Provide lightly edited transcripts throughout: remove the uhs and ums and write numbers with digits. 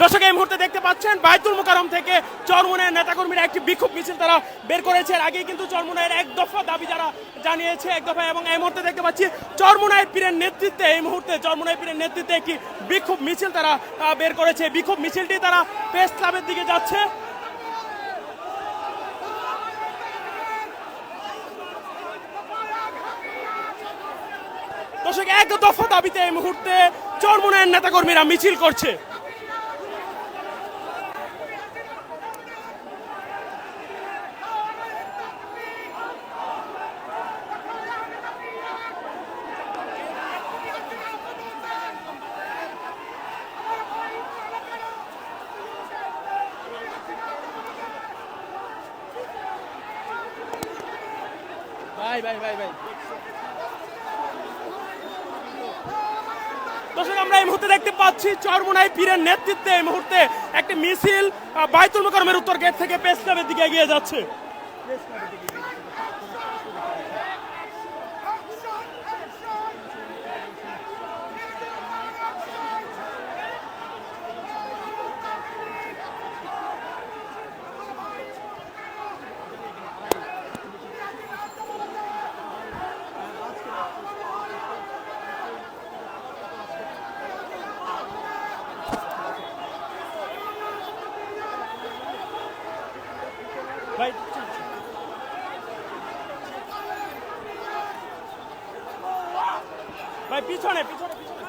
দর্শক এই মুহূর্তে দেখতে পাচ্ছেন বাইতুল মোকাররম থেকে চরমোনাইয়ের নেতাকর্মীরা একটি বিক্ষোভ মিছিল তারা বের করেছে। এর আগেই কিন্তু চরমোনাইয়ের এক দফা দাবি যারা জানিয়েছে এক দফা, এবং এই মুহূর্তে দেখতে পাচ্ছি চরমোনাই পীরের নেতৃত্বে এই মুহূর্তে চরমোনাই পীরের নেতৃত্বে একটি বিক্ষোভ মিছিল তারা বের করেছে। বিক্ষোভ মিছিলটি তারা প্রেস ক্লাবের দিকে যাচ্ছে। দর্শক এক দফা দাবিতে এই মুহূর্তে চরমোনাইয়ের নেতাকর্মীরা মিছিল করছে। দর্শক আমরা এই মুহূর্তে দেখতে পাচ্ছি চরমোনাই পীরের নেতৃত্বে এই মুহূর্তে একটি মিছিল বাইতুল মোকাররমের উত্তর গেট থেকে প্রেস ক্লাবের দিকে এগিয়ে যাচ্ছে। ভাই ভাই পিছনে পিছনে পিছনে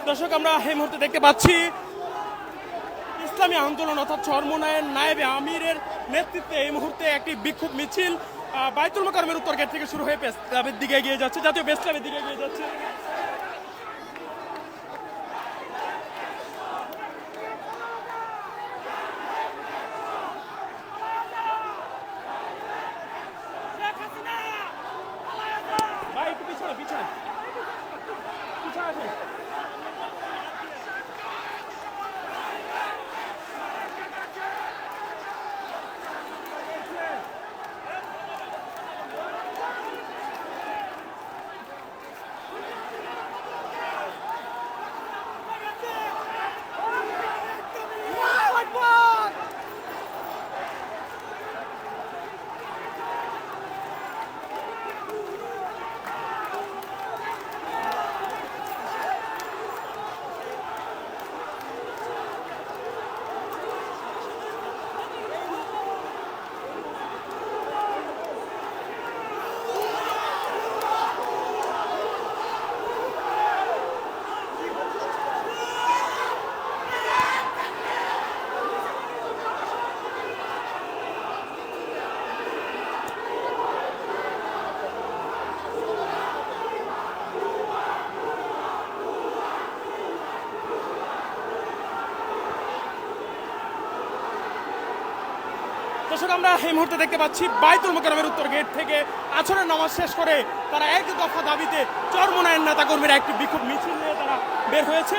দর্শক আমরা এই মুহূর্তে দেখতে পাচ্ছি ইসলামী আন্দোলন অর্থাৎ চরমোনাইয়ের নায়েবে আমিরের নেতৃত্বে এই মুহূর্তে একটি বিক্ষোভ মিছিল বাইতুল মোকাররমের উত্তর গেট থেকে শুরু হয়ে প্রেস ক্লাবের দিকে এগিয়ে যাচ্ছে, জাতীয় প্রেস ক্লাবের দিকে এগিয়ে যাচ্ছে। ভাই একটু পিছনে পিছনে পিছনে আসেন। দর্শক আমরা এই মুহূর্তে দেখতে পাচ্ছি বাইতুল মোকাররমের উত্তর গেট থেকে আসরের নামাজ শেষ করে তারা এক দফা দাবিতে চরমোনাইয়ের নেতাকর্মীরা একটি বিক্ষোভ মিছিল নিয়ে তারা বের হয়েছে।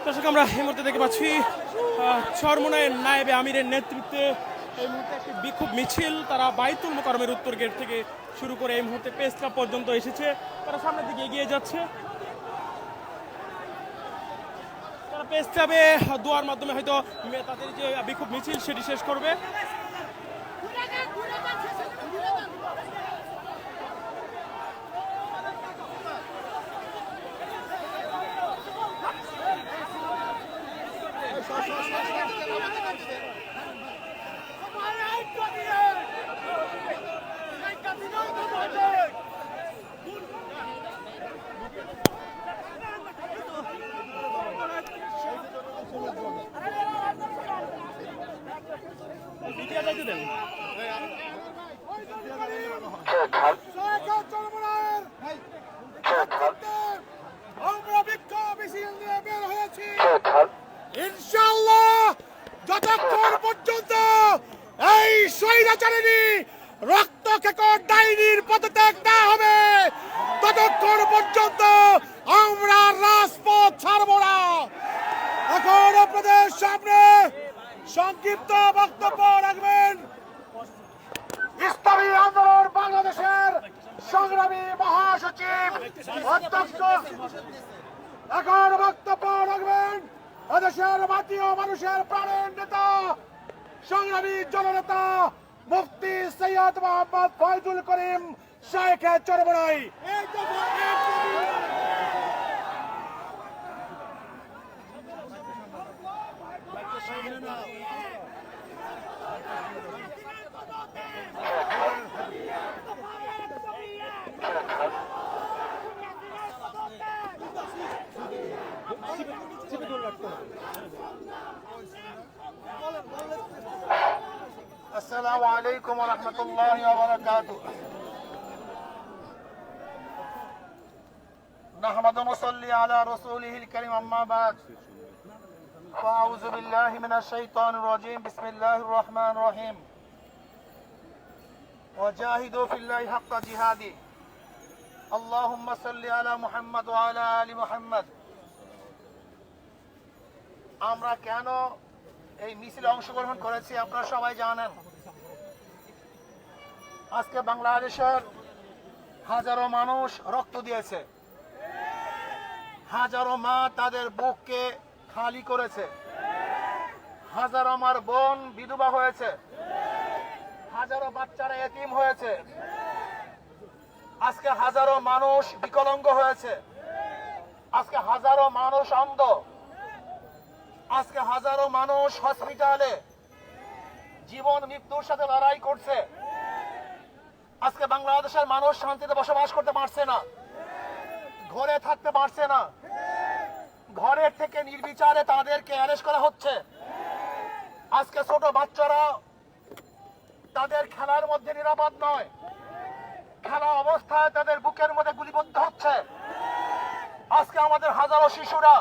দর্শক আমরা এই মুহূর্তে দেখতে পাচ্ছি চরমোনাইয়ের নায়েবে আমিরের নেতৃত্বে এই মুহূর্তে একটি বিক্ষোভ মিছিল তারা বাইতুল মোকাররমের উত্তর গেট থেকে শুরু করে এই মুহূর্তে প্রেস ক্লাব পর্যন্ত এসেছে। তারা সামনের দিকে এগিয়ে যাচ্ছে। তারা প্রেস ক্লাবে দোয়ার মাধ্যমে হয়তো তাদের যে বিক্ষোভ মিছিল সেটি শেষ করবে। ইনশাআল্লাহ যতক্ষণ পর্যন্ত এই স্বৈরাচারিণী রক্ত কেকর ডাইনির পদত্যাগ না হবে ততক্ষণ পর্যন্ত আমরা রাজপথ ছাড়ব না। এখন আপনাদের সামনে সংক্ষিপ্ত বক্তব্য রাখবেন ইসলামী আন্দোলন বাংলাদেশের সংগ্রামী মহাসচিব অধ্যক্ষ। এখন বক্তব্য রাখবেন এদেশের মাটি ও মানুষের প্রাণের নেতা সংগ্রামী জননেতা মুফতি সৈয়দ মোহাম্মদ ফয়জুল করিম শেখ চরমোনাই। السلام عليكم ورحمة الله وبركاته. نحمد ونصلي على رسوله الكريم أما بعد فأعوذ بالله من الشيطان الرجيم بسم الله الرحمن الرحيم وجاهدوا في الله حق جهاده اللهم صل على محمد وعلى آل محمد. আমরা কেন এই মিছিলে অংশগ্রহণ করেছি আপনারা সবাই জানেন। আজকে বাংলাদেশের হাজারো মানুষ রক্ত দিয়েছে, হাজারো মা তাদের বুককে খালি করেছে, হাজারো মার বোন বিধবা হয়েছে, হাজারো বাচ্চারা এতিম হয়েছে, আজকে হাজারো মানুষ বিকলাঙ্গ হয়েছে, আজকে হাজারো মানুষ অন্ধ, আজকে হাজারো মানুষ হসপিটালে জীবন মৃত্যুর সাথে লড়াই করছে। আজকে বাংলাদেশের মানুষ শান্তিতে বসবাস করতে পারছে না, ঘরে থাকতে পারছে না, ঘরের থেকে নির্বিচারে তাদেরকে অ্যারেস্ট করা হচ্ছে। আজকে ছোট বাচ্চারা তাদের খেলার মধ্যে নিরাপদ নয়, খেলা অবস্থায় তাদের বুকের মধ্যে গুলিবদ্ধ হচ্ছে। আজকে আমাদের হাজারো শিশুরা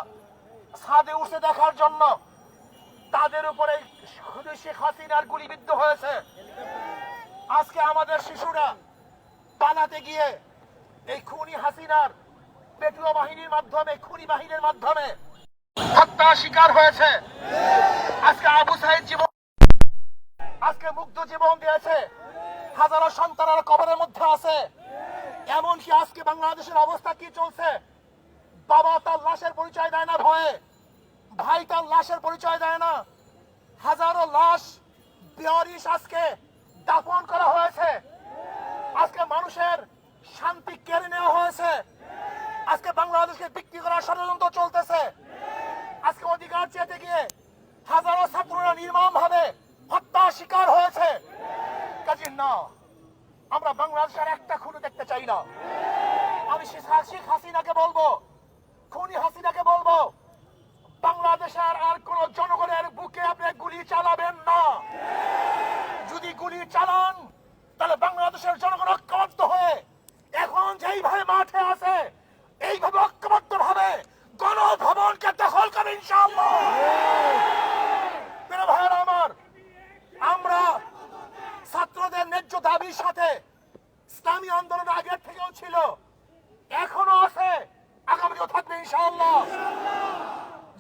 ছাদে উঠে দেখার জন্য তাদের উপরে শেখ হাসিনার গুলিবিদ্ধ হয়েছে। আজকে আমাদের শিশুরা পালাতে গিয়ে এই খুনি হাসিনার পেটুয়া বাহিনীর মাধ্যমে, খুনি বাহিনীর মাধ্যমে হত্যা শিকার হয়েছে। আজকে আবু সাইদ জীবন, আজকে মুগ্ধ জীবন দিয়েছে, হাজারো সন্তানেরা কবরের মধ্যে আছে। এমনকি আজকে বাংলাদেশের অবস্থা কি চলছে, বাবা তার লাশের পরিচয় দেয় না ভয়ে, ভাই তার লাশের পরিচয় দেয় না, হাজারো লাশ বেয়ারিশ আজকে দাফন করা হয়েছে। আজকে মানুষের শান্তি কেড়ে নেওয়া হয়েছে। আজকে বাংলাদেশকে বিক্রি করার ষড়যন্ত্র চলতেছে। আজকে অধিকার চেতে গিয়ে হাজারো ছাত্ররা নির্মম ভাবে হত্যা শিকার হয়েছে। কাজে না, আমরা বাংলাদেশের একটা খুনি দেখতে চাই না। আমি শেখ হাসিনাকে বলবো, খুনি হাসিনাকে বলবো, বাংলাদেশের আর কোন জনগণের বুকে আপনি গুলি চালাবেন না। যদি গুলি চালান তাহলে বাংলাদেশের জনগণ ঐক্যবদ্ধ হয়ে এখন যেইভাবে মাঠে আছে এইভাবে ঐক্যবদ্ধ ভাবে গণভবনকে দখল করে ইনশাআল্লাহ। প্রিয় ভাইরা আমার, আমরা ছাত্রদের ন্যায্য দাবির সাথে ইসলামী আন্দোলন আগের থেকেও ছিল, এখনো আছে, আগামীতেও থাকবে ইনশাআল্লাহ।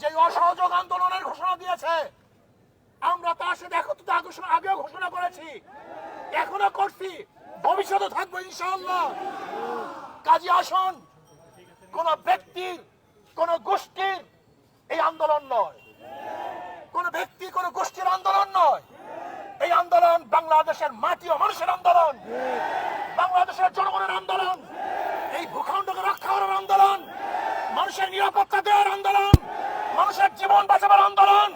যে অসহযোগ আন্দোলনের ঘোষণা দিয়েছে, আমরা তার সাথে একত্রিত আগেও ঘোষণা করেছি, এখনো করছি, ভবিষ্যতে থাকবো ইনশাআল্লাহ। কাজী আসন কোন ব্যক্তির, কোন গোষ্ঠীর এই আন্দোলন নয়, কোন ব্যক্তি, কোন গোষ্ঠীর আন্দোলন নয়। এই আন্দোলন বাংলাদেশের মাটি ও মানুষের আন্দোলন, বাংলাদেশের জনগণের আন্দোলন, এই ভূখণ্ডকে রক্ষা করার আন্দোলন, মানুষের নিরাপত্তা দেওয়ার আন্দোলন, মানুষের জীবন বাঁচাবার আন্দোলন।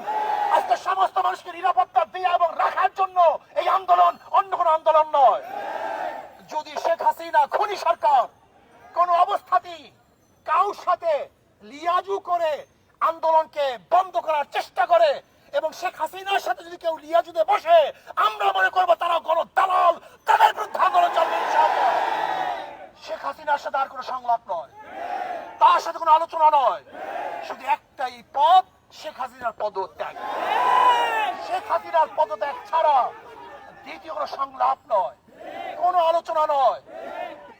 আজকে সমস্ত মানুষকে নিরাপত্তা দেওয়া এবং রাখার জন্য এই আন্দোলন, অন্য কোনো আন্দোলন নয়। যদি শেখ হাসিনা খুনি সরকার কোন অবস্থাতেই কারোর সাথে লিয়াজু করে আন্দোলনকে বন্ধ করার চেষ্টা করে এবং শেখ হাসিনার সাথে যদি কেউ লিয়াজুতে বসে, আমরা মনে করবো তারা গণদালাল, তাদের বিরুদ্ধে আন্দোলন চলবে ইনশাআল্লাহ। শেখ হাসিনার সাথে আর কোনো সংলাপ নয়, তার সাথে কোনো আলোচনা নয়, শুধু একটাই পদ, শেখ হাসিনার পদত্যাগ। শেখ হাসিনার পদত্যাগ ছাড়া দ্বিতীয় কোনো সংলাপ নয়, কোনো আলোচনা নয়,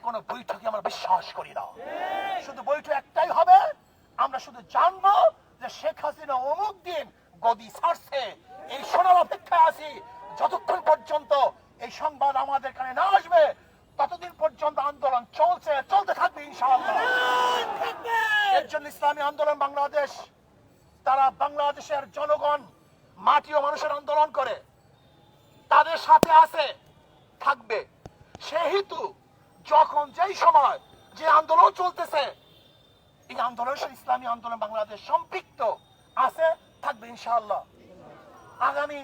কোনো বৈঠকে আমরা বিশ্বাস করি না। শুধু বৈঠক একটাই হবে, আমরা শুধু জানবো যে শেখ হাসিনা অমুক দিন গদি ছাড়ছে, এই শোনার অপেক্ষায় আছি। যতক্ষণ পর্যন্ত এই সংবাদ আমাদের কানে না আসবে, ততদিন পর্যন্ত আন্দোলন চলছে, চলতে থাকবে ইনশাআল্লাহ। এর জন্য ইসলামী আন্দোলন বাংলাদেশ, তারা বাংলাদেশের জনগণ, মাটি ও মানুষের আন্দোলন করে, তাদের সাথে আছে, থাকবে। সেহেতু যখন যেই সময় যে আন্দোলন চলতেছে, এই আন্দোলনের সাথে ইসলামী আন্দোলন বাংলাদেশ সম্পৃক্ত আছে, থাকবে ইনশাআল্লাহ। আগামী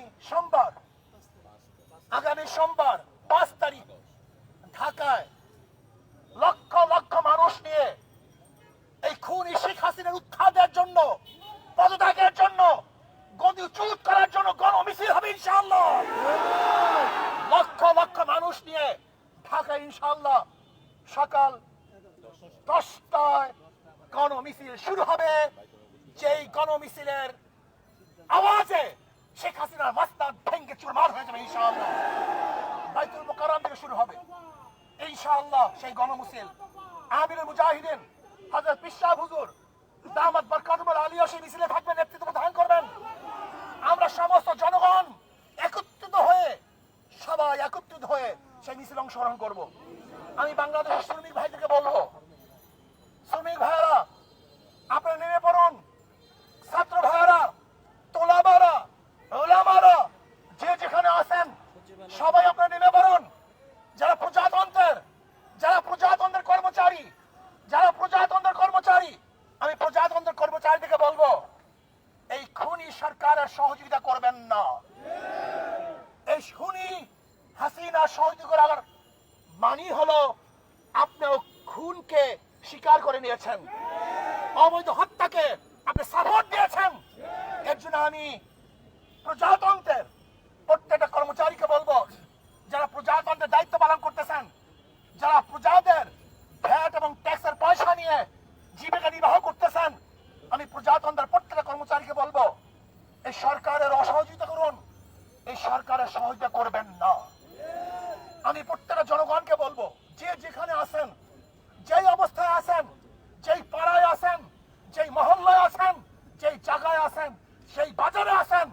সোমবার 5 তারিখ ঢাকায় লক্ষ লক্ষ মানুষ নিয়ে এই খুনি শেখ হাসিনার উৎখাতের জন্য, পদত্যাগের জন্য, গদিচ্যুত করার জন্য গণমিছিল হবে ইনশাআল্লাহ। লক্ষ লক্ষ মানুষ নিয়ে ঢাকা ইনশাআল্লাহ সকাল 10টায় গণমিছিল শুরু হবে। যেই গণমিছিলের আওয়াজে শেখ হাসিনার মাস্তান ভেঙ্গে চুরমার হয়ে যাবে ইনশাআল্লাহ। বাইতুল মুকাররম থেকে শুরু হবে ইনশাআল্লাহ সেই গণমিছিল। আমিরুল মুজাহিদিন হযরত পীর সাহেব হুজুর দামাত বরকাতুল আলিয়া সেই মিছিলে থাকবেন, নেতৃত্ব প্রদান করবেন। আমরা সমস্ত জনগণ একত্রিত হয়ে, সবাই একত্রিত হয়ে সেই মিছিলে অংশগ্রহণ করব। আমি বাংলাদেশের শ্রমিক ভাইদেরকে বলবো, শ্রমিক ভাইয়েরা আপনারা নেমে পড়ুন, ছাত্র ভাইয়েরা, তোলাবারা, ওলামারা, যে যেখানে আছেন সবাই আপনারা নেমে পড়ুন। যারা প্রজাতন্ত্রের কর্মচারী, আমি প্রজাতন্ত্রের কর্মচারীদেরকে বলবো, এই খুনি সরকারের সহযোগিতা করবেন না। এই খুনি হাসিনা সহযোগিতা করার মানি হলো আপনি খুনকে স্বীকার করে নিয়েছেন, অবৈধ হত্যাকে আপনি সাপোর্ট দিয়েছেন। এর জন্য আমি প্রজাতন্ত্রের প্রত্যেকটা কর্মচারীকে বলবো, যারা প্রজাতন্ত্রের দায়িত্ব পালন করতেছেন, যারা প্রজাদের ভ্যাট এবং ট্যাক্সের পয়সা নিয়ে জীবিকা নির্বাহ করতেছেন, আমি প্রজাতন্ত্রের প্রত্যেকটা কর্মচারীকে বলবো, এই সরকারের অসহযোগিতা করুন, এই সরকারের সহযোগিতা করবেন না। আমি প্রত্যেকটা জনগণকে বলবো, যে যেখানে আছেন, যেই অবস্থায় আছেন, যেই পাড়ায় আছেন, যেই মহল্লায় আছেন, যেই জায়গায় আছেন, সেই বাজারে আছেন,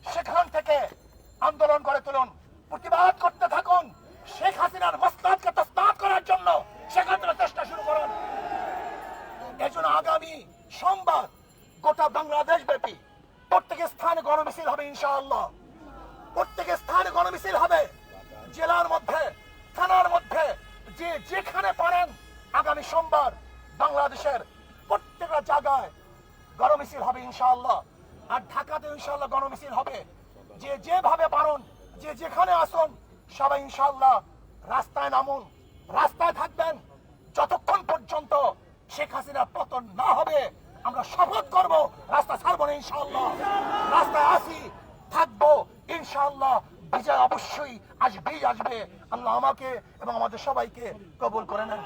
সেখান থেকে আন্দোলন করে তুলুন, প্রতিবাদ করতে থাকুন। শেখ হাসিনার মস্তককে তসনাত করার জন্য সেখান থেকে চেষ্টা শুরু করুন। এই জন্য আগামী সোমবার গোটা বাংলাদেশ ব্যাপী প্রত্যেক স্থানে গণমিছিল হবে ইনশাআল্লাহ। প্রত্যেক স্থানে গণমিছিল হবে, জেলার মধ্যে, থানার মধ্যে, যে যেখানে পারেন আগামী সোমবার বাংলাদেশের প্রত্যেকটা জায়গায় গণমিছিল হবে ইনশাআল্লাহ। আর ঢাকাতে ইনশাআল্লাহ গণমিছিল হবে। যে যেভাবে পারেন, যে যেখানে আসুন, সবাই ইনশাআল্লাহ রাস্তায় নামুন, রাস্তায় থাকবেন যতক্ষণ পর্যন্ত শেখ হাসিনার পতন না হবে। আমরা শপথ করব, রাস্তা ছাড়বো না ইনশাআল্লাহ। রাস্তায় আসি, থাকবো ইনশাআল্লাহ। বিজয় অবশ্যই আসবেই আসবে। আল্লাহ আমাকে এবং আমাদের সবাইকে কবুল করে নেন।